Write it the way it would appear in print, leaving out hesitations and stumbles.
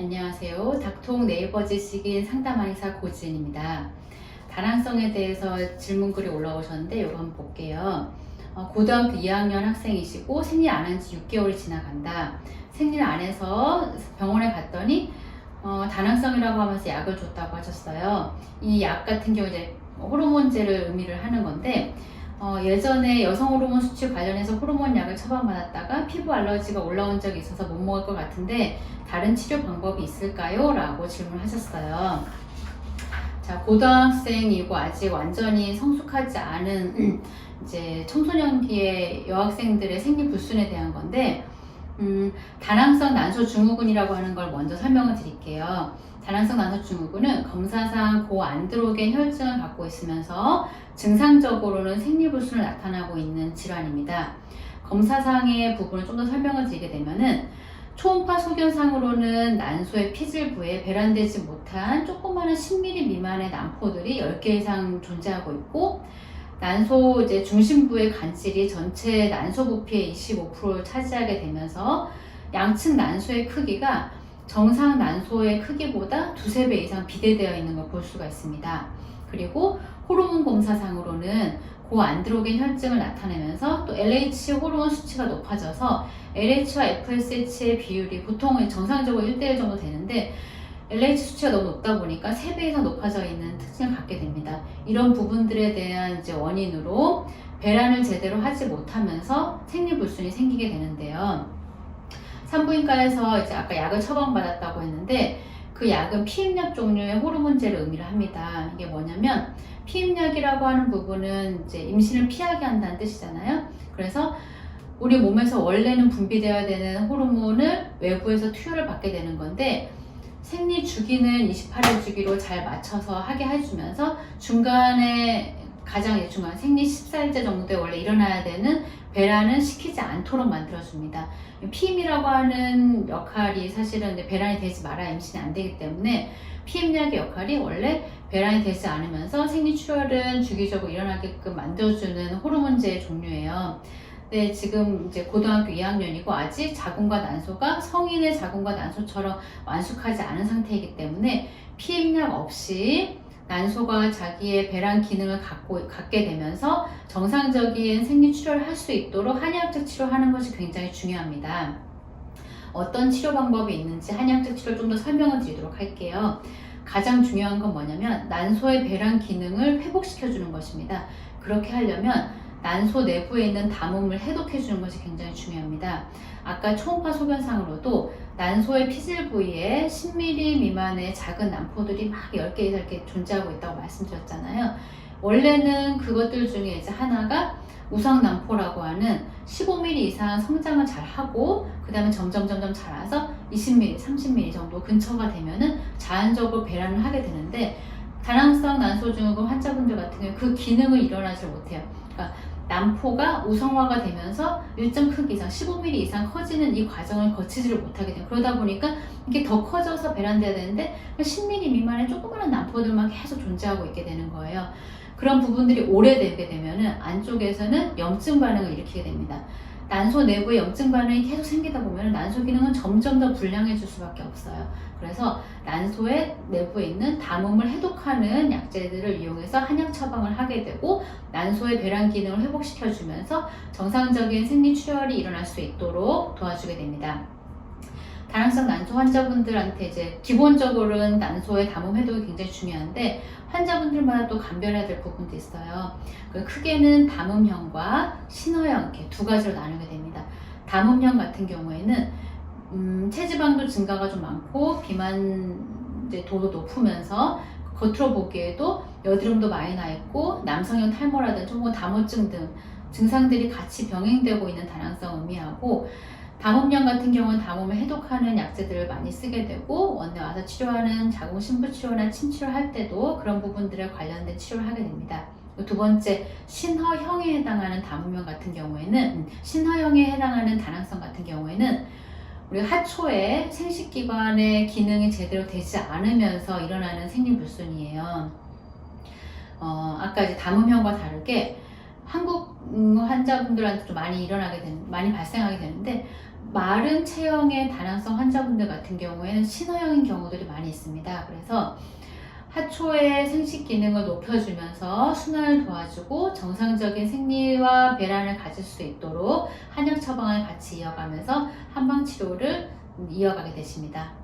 안녕하세요. 닥통 네이버 지식인 상담한의사 고지은입니다. 다낭성에 대해서 질문글이 올라오셨는데 이거 한번 볼게요. 고등학교 2학년 학생이시고 생리 안 한 지 6개월이 지나간다. 생리를 안 해서 병원에 갔더니 다낭성이라고 하면서 약을 줬다고 하셨어요. 이 약 같은 경우 이제 호르몬제를 의미를 하는 건데 예전에 여성 호르몬 수치 관련해서 호르몬 약을 처방받았다가 피부 알러지가 올라온 적이 있어서 못 먹을 것 같은데 다른 치료 방법이 있을까요? 라고 질문하셨어요. 자, 고등학생이고 아직 완전히 성숙하지 않은 이제 청소년기의 여학생들의 생리 불순에 대한 건데 다낭성 난소 증후군이라고 하는 걸 먼저 설명을 드릴게요. 다낭성 난소 증후군은 검사상 고안드로겐 혈증을 갖고 있으면서 증상적으로는 생리불순을 나타나고 있는 질환입니다. 검사상의 부분을 좀 더 설명을 드리게 되면은 초음파 소견상으로는 난소의 피질부에 배란되지 못한 조그마한 10mm 미만의 난포들이 10개 이상 존재하고 있고 난소 이제 중심부의 간질이 전체 난소 부피의 25%를 차지하게 되면서 양측 난소의 크기가 정상 난소의 크기보다 두세 배 이상 비대되어 있는 걸 볼 수가 있습니다. 그리고 호르몬 검사상으로는 고안드로겐 혈증을 나타내면서 또 LH 호르몬 수치가 높아져서 LH와 FSH의 비율이 보통은 정상적으로 1대1 정도 되는데 LH 수치가 너무 높다 보니까 3배 이상 높아져 있는 특징을 갖게 됩니다. 이런 부분들에 대한 이제 원인으로 배란을 제대로 하지 못하면서 생리불순이 생기게 되는데요. 산부인과에서 이제 아까 약을 처방받았다고 했는데 그 약은 피임약 종류의 호르몬제를 의미를 합니다. 이게 뭐냐면 피임약이라고 하는 부분은 이제 임신을 피하게 한다는 뜻이잖아요. 그래서 우리 몸에서 원래는 분비되어야 되는 호르몬을 외부에서 투여를 받게 되는 건데 생리 주기는 28일 주기로 잘 맞춰서 하게 해주면서 중간에 가장 중간 생리 14일째 정도에 원래 일어나야 되는 배란은 시키지 않도록 만들어줍니다. 피임이라고 하는 역할이 사실은 배란이 되지 말아야 임신이 안 되기 때문에 피임약의 역할이 원래 배란이 되지 않으면서 생리 출혈은 주기적으로 일어나게끔 만들어주는 호르몬제의 종류예요. 네, 지금 이제 고등학교 2학년이고 아직 자궁과 난소가 성인의 자궁과 난소처럼 완숙하지 않은 상태이기 때문에 피임약 없이 난소가 자기의 배란 기능을 갖게 되면서 정상적인 생리 출혈을 할 수 있도록 한의학적 치료하는 것이 굉장히 중요합니다. 어떤 치료 방법이 있는지 한의학적 치료를 좀 더 설명을 드리도록 할게요. 가장 중요한 건 뭐냐면 난소의 배란 기능을 회복시켜 주는 것입니다. 그렇게 하려면 난소 내부에 있는 담음을 해독해 주는 것이 굉장히 중요합니다. 아까 초음파 소견상으로도 난소의 피질 부위에 10mm 미만의 작은 난포들이 막 10개 이렇게 존재하고 있다고 말씀드렸잖아요. 원래는 그것들 중에 이제 하나가 우상난포라고 하는 15mm 이상 성장을 잘 하고 그 다음에 점점 자라서 20mm, 30mm 정도 근처가 되면은 자연적으로 배란을 하게 되는데 다낭성 난소증후군 환자분들 같은 경우 그 기능을 일어나지 못해요. 그러니까 난포가 우성화가 되면서 일정 크기 이상 15mm 이상 커지는 이 과정을 거치지를 못하게 돼요. 그러다 보니까 이게 더 커져서 배란돼야 되는데 10mm 미만의 조그마한 난포들만 계속 존재하고 있게 되는 거예요. 그런 부분들이 오래되게 되면은 안쪽에서는 염증 반응을 일으키게 됩니다. 난소 내부에 염증 반응이 계속 생기다 보면 난소 기능은 점점 더 불량해질 수밖에 없어요. 그래서 난소의 내부에 있는 담음을 해독하는 약재들을 이용해서 한약 처방을 하게 되고 난소의 배란 기능을 회복시켜주면서 정상적인 생리 출혈이 일어날 수 있도록 도와주게 됩니다. 다낭성 난소 환자분들한테 이제 기본적으로는 난소의 담음 해독이 굉장히 중요한데 환자분들마다 또 감별해야 될 부분도 있어요. 크게는 담음형과 신어형 이렇게 두 가지로 나누게 됩니다. 담음형 같은 경우에는 체지방도 증가가 좀 많고 비만 이제 도도 높으면서 겉으로 보기에도 여드름도 많이 나 있고 남성형 탈모라든지 혹은 담호증 등 증상들이 같이 병행되고 있는 다낭성 의미하고 담음형 같은 경우는 담음을 해독하는 약재들을 많이 쓰게 되고 원래 와서 치료하는 자궁 신부 치료나 침 치료할 때도 그런 부분들에 관련된 치료를 하게 됩니다. 두 번째, 신허형에 해당하는 담음형 같은 경우에는 신허형에 해당하는 다낭성 같은 경우에는 우리 하초의 생식기관의 기능이 제대로 되지 않으면서 일어나는 생리불순이에요. 아까 이제 담음형과 다르게 한국 환자분들한테 좀 많이 발생하게 되는데 마른 체형의 다낭성 환자분들 같은 경우에는 신어형인 경우들이 많이 있습니다. 그래서 하초의 생식 기능을 높여주면서 순환을 도와주고 정상적인 생리와 배란을 가질 수 있도록 한약 처방을 같이 이어가면서 한방 치료를 이어가게 되십니다.